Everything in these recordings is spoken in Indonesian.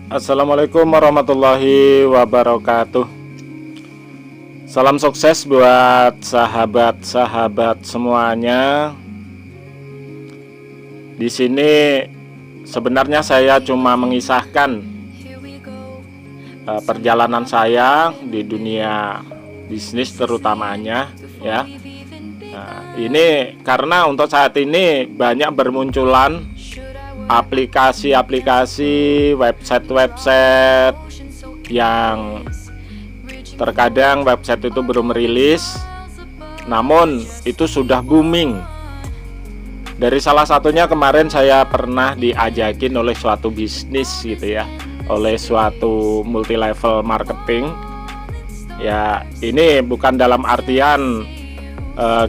Assalamualaikum warahmatullahi wabarakatuh. Salam sukses buat sahabat-sahabat semuanya. Di sini sebenarnya saya cuma mengisahkan perjalanan saya di dunia bisnis terutamanya ya. Nah, ini karena untuk saat ini banyak bermunculan aplikasi-aplikasi, website-website yang terkadang website itu belum merilis, namun itu sudah booming. Dari salah satunya kemarin saya pernah diajakin oleh suatu bisnis gitu ya, oleh suatu multi level marketing. Ya, ini bukan dalam artian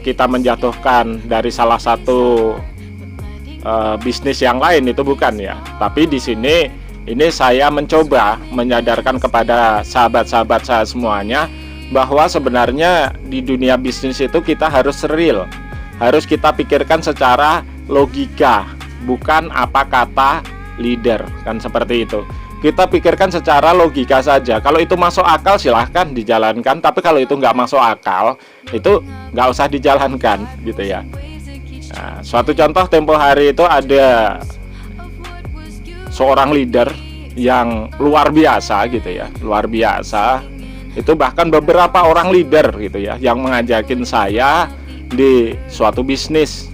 kita menjatuhkan dari salah satu bisnis yang lain, itu bukan ya. Tapi di sini ini saya mencoba menyadarkan kepada sahabat-sahabat saya semuanya bahwa sebenarnya di dunia bisnis itu kita harus real, harus kita pikirkan secara logika, bukan apa kata leader, kan seperti itu. Kita pikirkan secara logika saja. Kalau itu masuk akal silahkan dijalankan, tapi kalau itu nggak masuk akal itu nggak usah dijalankan gitu ya. Nah, suatu contoh tempo hari itu ada seorang leader yang luar biasa gitu ya, luar biasa. Itu bahkan beberapa orang leader gitu ya yang mengajakin saya di suatu bisnis.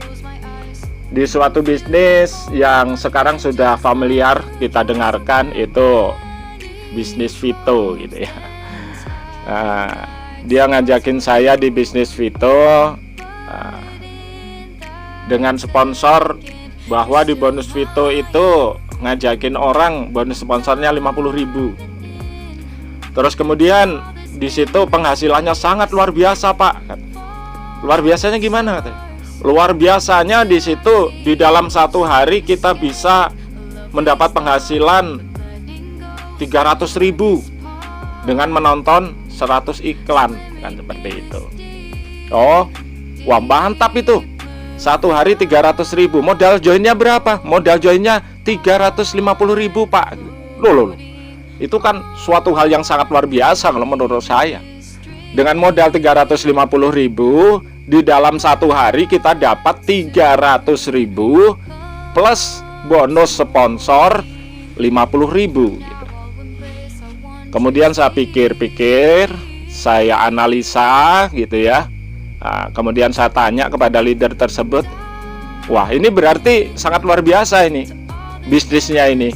Di suatu bisnis yang sekarang sudah familiar kita dengarkan, itu bisnis Vito gitu ya. Nah, dia ngajakin saya di bisnis Vito dengan sponsor bahwa di bonus Vito itu ngajakin orang bonus sponsornya 50.000. Terus kemudian di situ penghasilannya sangat luar biasa, Pak. Luar biasanya gimana katanya? Luar biasanya di situ di dalam satu hari kita bisa mendapat penghasilan 300.000 dengan menonton 100 iklan, kan seperti itu. Oh, wah mantap itu. Satu hari 300.000. Modal joinnya berapa? Modal joinnya 350.000, Pak. Loh. Itu kan suatu hal yang sangat luar biasa kalau menurut saya. Dengan modal 350.000 di dalam satu hari kita dapat 300.000 plus bonus sponsor 50.000 gitu. Kemudian saya pikir-pikir, saya analisa gitu ya. Nah, kemudian saya tanya kepada leader tersebut, wah ini berarti sangat luar biasa ini bisnisnya ini.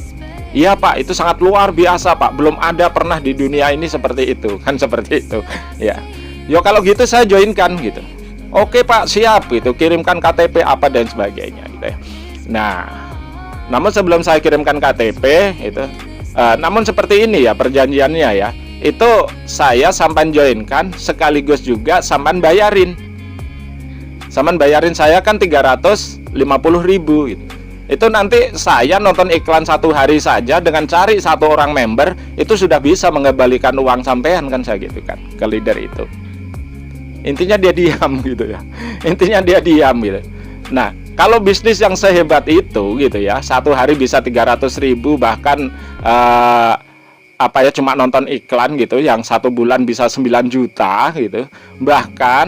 Iya Pak, itu sangat luar biasa Pak, belum ada pernah di dunia ini seperti itu, kan seperti itu ya. Yo kalau gitu saya joinkan gitu. Oke Pak, siap gitu, kirimkan KTP apa dan sebagainya gitu ya. Nah, namun sebelum saya kirimkan KTP itu namun seperti ini ya perjanjiannya ya. Itu saya sampan joinkan sekaligus juga sampan bayarin. Sampan bayarin saya kan 350.000 gitu. Itu nanti saya nonton iklan satu hari saja dengan cari satu orang member itu sudah bisa mengembalikan uang sampean, kan saya gitu kan ke leader itu. Intinya dia diam gitu ya. Intinya dia diam gitu. Nah, kalau bisnis yang sehebat itu gitu ya, satu hari bisa 300.000 bahkan cuma nonton iklan gitu yang satu bulan bisa 9 juta gitu. Bahkan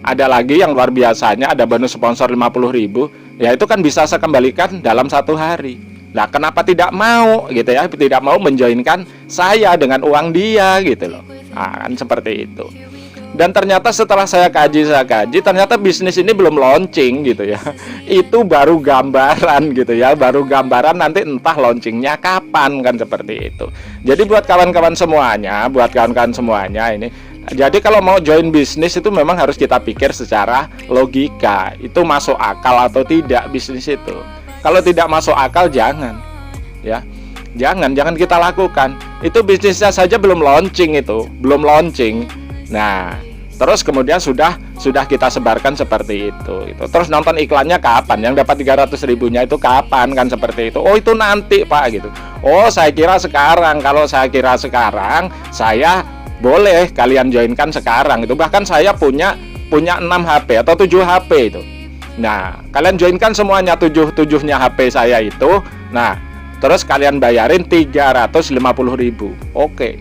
ada lagi yang luar biasanya, ada bonus sponsor 50.000. Ya itu kan bisa saya kembalikan dalam satu hari. Nah, kenapa tidak mau gitu ya? Tidak mau menjoinkan saya dengan uang dia gitu loh. Nah, kan seperti itu. Dan ternyata setelah saya kaji, ternyata bisnis ini belum launching gitu ya. Itu baru gambaran gitu ya, baru gambaran, nanti entah launchingnya kapan, kan seperti itu. Jadi buat kawan-kawan semuanya, ini, jadi kalau mau join bisnis itu memang harus kita pikir secara logika. Itu masuk akal atau tidak bisnis itu. Kalau tidak masuk akal jangan ya. Jangan kita lakukan. Itu bisnisnya saja belum launching itu, belum launching. Nah, terus kemudian sudah kita sebarkan seperti itu. Terus nonton iklannya kapan? Yang dapat 300.000-nya itu kapan, kan seperti itu. Oh, itu nanti Pak gitu. Oh, saya kira sekarang. Kalau saya kira sekarang, saya boleh kalian joinkan sekarang itu. Bahkan saya punya 6 HP atau 7 HP itu. Nah, kalian joinkan semuanya 7-7-nya HP saya itu. Nah, terus kalian bayarin 350.000. Oke.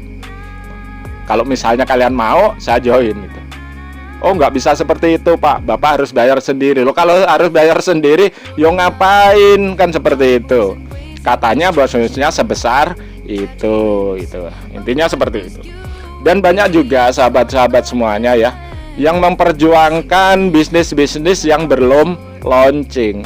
Kalau misalnya kalian mau, saya join itu. Oh, nggak bisa seperti itu, Pak. Bapak harus bayar sendiri. Loh, kalau harus bayar sendiri, yo ngapain kan seperti itu? Katanya bosnya sebesar itu. Intinya seperti itu. Dan banyak juga sahabat-sahabat semuanya ya yang memperjuangkan bisnis-bisnis yang belum launching.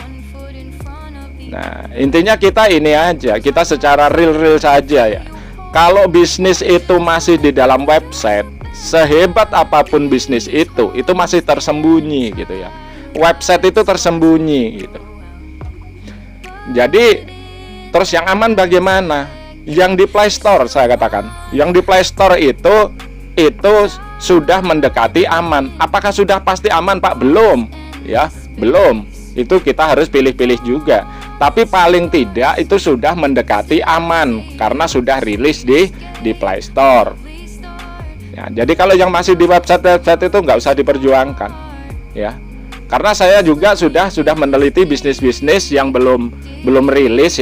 Nah, intinya kita ini aja, kita secara real saja ya. Kalau bisnis itu masih di dalam website, sehebat apapun bisnis itu masih tersembunyi gitu ya. Website itu tersembunyi gitu. Jadi terus yang aman bagaimana? Yang di Play Store saya katakan, yang di Play Store itu sudah mendekati aman. Apakah sudah pasti aman, Pak? Belum, ya, belum. Itu kita harus pilih-pilih juga. Tapi paling tidak itu sudah mendekati aman karena sudah rilis di Play Store. Ya, jadi kalau yang masih di website itu nggak usah diperjuangkan, ya. Karena saya juga sudah meneliti bisnis-bisnis yang belum rilis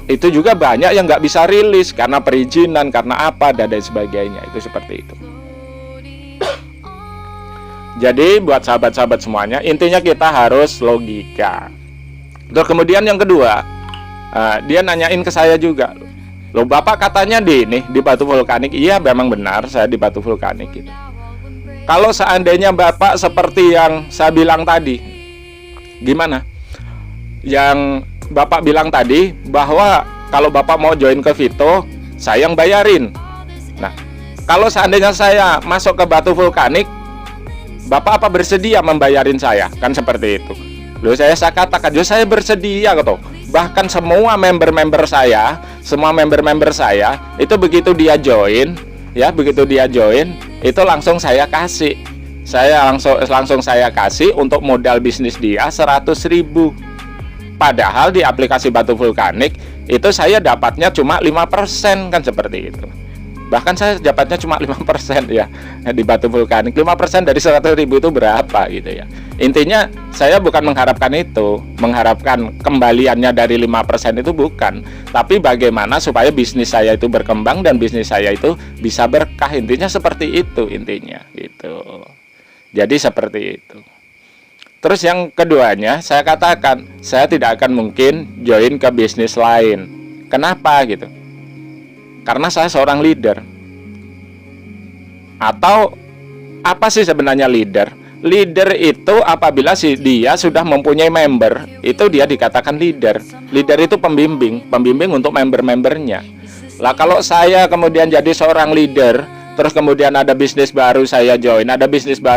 itu juga banyak yang nggak bisa rilis karena perizinan, karena apa dan sebagainya. Itu seperti itu. Jadi buat sahabat-sahabat semuanya, intinya kita harus logika. Terus kemudian yang kedua, dia nanyain ke saya juga, loh Bapak katanya di Batu Vulkanik. Iya, memang benar saya di Batu Vulkanik gitu. Kalau seandainya Bapak seperti yang saya bilang tadi, gimana? Yang Bapak bilang tadi bahwa kalau Bapak mau join ke Vito, saya yang bayarin. Nah, kalau seandainya saya masuk ke Batu Vulkanik, Bapak apa bersedia membayarin saya? Kan seperti itu. Loh, saya katakan, saya bersedia gitu. Bahkan semua member-member saya itu begitu dia join, ya, itu langsung saya kasih. Langsung saya kasih untuk modal bisnis dia 100.000. Padahal di aplikasi Batu Vulkanik itu saya dapatnya cuma 5%, kan seperti itu. Bahkan saya dapatnya cuma 5% ya di Batu Vulkanik. 5% dari 100.000 itu berapa gitu ya. Intinya saya bukan mengharapkan kembaliannya dari 5% itu, bukan. Tapi bagaimana supaya bisnis saya itu berkembang dan bisnis saya itu bisa berkah. Intinya seperti itu intinya gitu. Jadi seperti itu. Terus yang keduanya, saya katakan saya tidak akan mungkin join ke bisnis lain. Kenapa gitu? Karena saya seorang leader. Atau apa sih sebenarnya leader? Leader itu apabila dia sudah mempunyai member, itu dia dikatakan leader. Leader itu pembimbing untuk member-membernya. Lah kalau saya kemudian jadi seorang leader, terus kemudian ada bisnis baru saya join, ada bisnis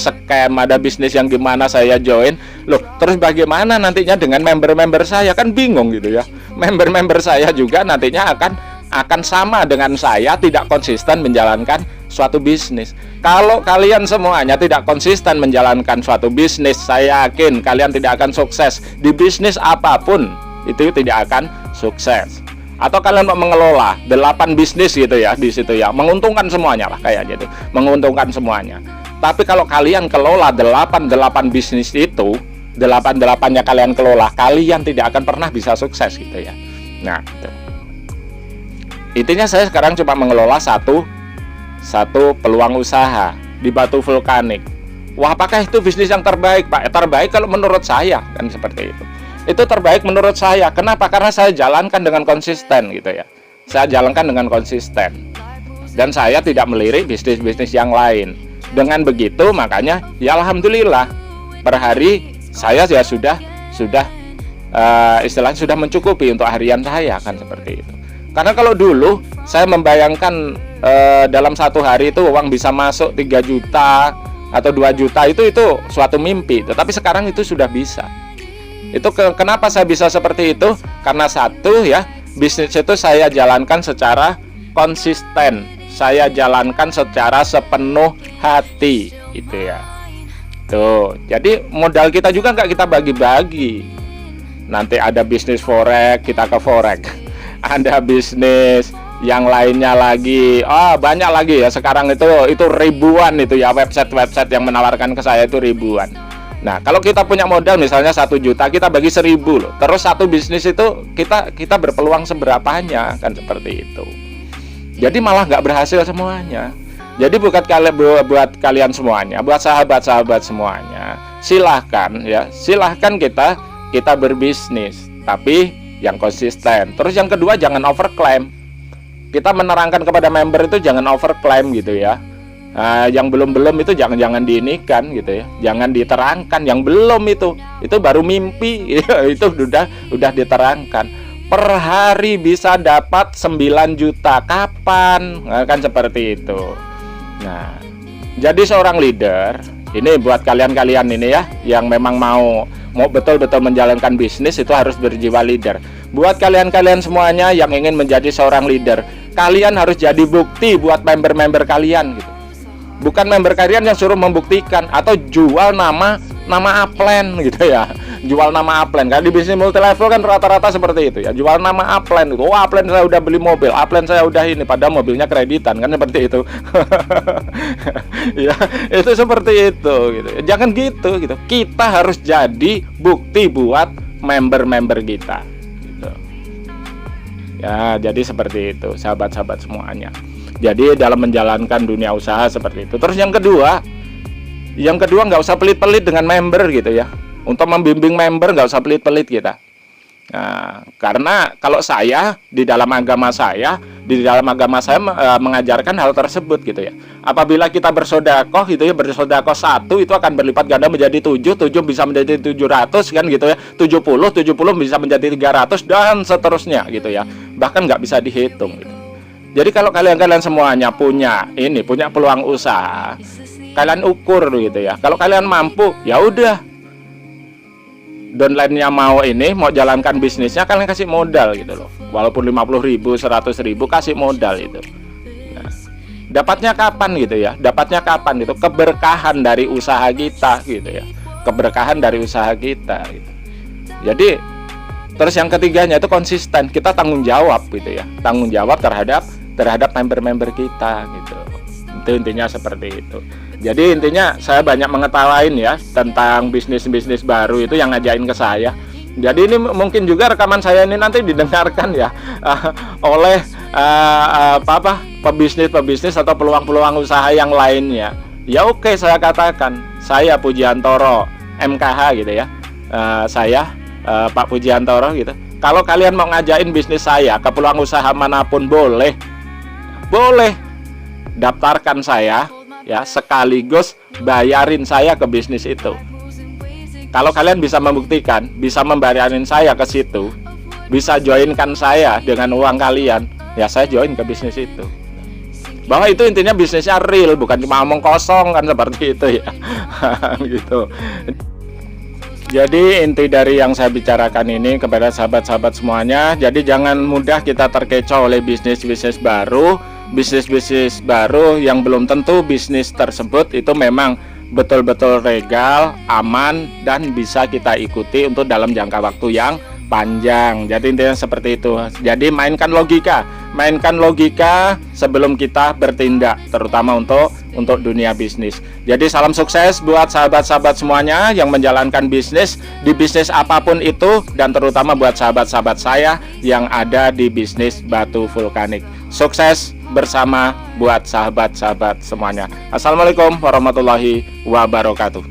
scam, ada bisnis yang gimana saya join. Loh, terus bagaimana nantinya dengan member-member saya? Kan bingung gitu ya. Member-member saya juga nantinya akan sama dengan saya, tidak konsisten menjalankan suatu bisnis. Kalau kalian semuanya tidak konsisten menjalankan suatu bisnis, saya yakin kalian tidak akan sukses di bisnis apapun. Itu tidak akan sukses. Atau kalian mau mengelola 8 bisnis gitu ya, di situ ya, menguntungkan semuanya lah kayak gitu, menguntungkan semuanya. Tapi kalau kalian kelola 8 bisnis itu, 8-8-nya kalian kelola, kalian tidak akan pernah bisa sukses gitu ya. Nah, gitu. Intinya saya sekarang cuma mengelola satu peluang usaha di Batu Vulkanik. Wah, apakah itu bisnis yang terbaik, Pak? Terbaik kalau menurut saya, kan seperti itu. Itu terbaik menurut saya. Kenapa? Karena saya jalankan dengan konsisten gitu ya. Saya jalankan dengan konsisten. Dan saya tidak melirik bisnis-bisnis yang lain. Dengan begitu makanya ya alhamdulillah per hari saya ya sudah istilahnya sudah mencukupi untuk harian saya, kan seperti itu. Karena kalau dulu saya membayangkan dalam satu hari itu uang bisa masuk 3 juta atau 2 juta itu suatu mimpi. Tetapi sekarang itu sudah bisa. Itu kenapa saya bisa seperti itu? Karena satu ya, bisnis itu saya jalankan secara konsisten. Saya jalankan secara sepenuh hati gitu ya. Tuh, jadi modal kita juga nggak kita bagi-bagi. Nanti ada bisnis forex, kita ke forex. Ada bisnis yang lainnya lagi, banyak lagi ya sekarang itu ribuan itu ya, website yang menawarkan ke saya itu ribuan. Nah, kalau kita punya modal misalnya 1 juta, kita bagi 1000 loh. Terus satu bisnis itu kita berpeluang seberapanya, kan seperti itu. Jadi malah nggak berhasil semuanya. Jadi buat kalian semuanya, buat sahabat-sahabat semuanya, silahkan kita berbisnis, tapi yang konsisten. Terus yang kedua, jangan overclaim. Kita menerangkan kepada member itu jangan overclaim gitu ya. Yang belum itu jangan diinikan gitu ya, jangan diterangkan yang belum, itu baru mimpi. Itu udah diterangkan. Per hari bisa dapat 9 juta, kapan? Nah, kan seperti itu. Nah, jadi seorang leader ini buat kalian ini ya, yang memang mau betul-betul menjalankan bisnis, itu harus berjiwa leader. Buat kalian semuanya yang ingin menjadi seorang leader, kalian harus jadi bukti buat member-member kalian gitu. Bukan member kalian yang suruh membuktikan atau jual nama upline gitu ya. Jual nama upline. Karena di bisnis multi level kan rata-rata seperti itu ya. Jual nama upline itu. Oh, upline saya udah beli mobil, upline saya udah ini, padahal mobilnya kreditan, kan seperti itu. Ya, itu seperti itu gitu. Jangan gitu. Kita harus jadi bukti buat member-member kita gitu. Ya, jadi seperti itu sahabat-sahabat semuanya. Jadi dalam menjalankan dunia usaha seperti itu. Terus yang kedua nggak usah pelit-pelit dengan member gitu ya. Untuk membimbing member nggak usah pelit-pelit kita. Nah, karena kalau saya di dalam agama saya mengajarkan hal tersebut gitu ya. Apabila kita bersedekah gitu ya, bersedekah 1 itu akan berlipat ganda menjadi 7 bisa menjadi 700 kan gitu ya. 70 bisa menjadi 300 dan seterusnya gitu ya. Bahkan nggak bisa dihitung gitu. Jadi kalau kalian semuanya punya peluang usaha, kalian ukur gitu ya. Kalau kalian mampu, ya udah. Downline-nya mau jalankan bisnisnya, kalian kasih modal gitu loh. Walaupun 50.000, 100.000 kasih modal itu. Nah, dapatnya kapan gitu ya? Dapatnya kapan gitu? Keberkahan dari usaha kita gitu ya. Keberkahan dari usaha kita gitu. Jadi terus yang ketiganya itu konsisten. Kita tanggung jawab gitu ya. Tanggung jawab terhadap member-member kita gitu. Itu intinya seperti itu. Jadi intinya saya banyak mengetawain ya tentang bisnis-bisnis baru itu yang ngajain ke saya. Jadi ini mungkin juga rekaman saya ini nanti didengarkan ya oleh pebisnis atau peluang-peluang usaha yang lainnya. Ya oke, saya katakan, saya Pujiantoro MKH gitu ya. Saya Pak Pujiantoro gitu. Kalau kalian mau ngajain bisnis saya ke peluang usaha manapun boleh. Daftarkan saya ya, sekaligus bayarin saya ke bisnis itu. Kalau kalian bisa membuktikan, bisa membayarin saya ke situ, bisa joinkan saya dengan uang kalian, ya saya join ke bisnis itu. Bahwa itu intinya bisnisnya real, bukan cuma omong kosong kan seperti itu ya. Gitu. Jadi inti dari yang saya bicarakan ini kepada sahabat-sahabat semuanya, jadi jangan mudah kita terkecoh oleh bisnis-bisnis baru yang belum tentu bisnis tersebut itu memang betul-betul legal, aman, dan bisa kita ikuti untuk dalam jangka waktu yang panjang. Jadi intinya seperti itu. Jadi mainkan logika sebelum kita bertindak, terutama untuk dunia bisnis. Jadi salam sukses buat sahabat-sahabat semuanya yang menjalankan bisnis di bisnis apapun itu, dan terutama buat sahabat-sahabat saya yang ada di bisnis batu vulkanik. Sukses bersama buat sahabat-sahabat semuanya. Assalamualaikum warahmatullahi wabarakatuh.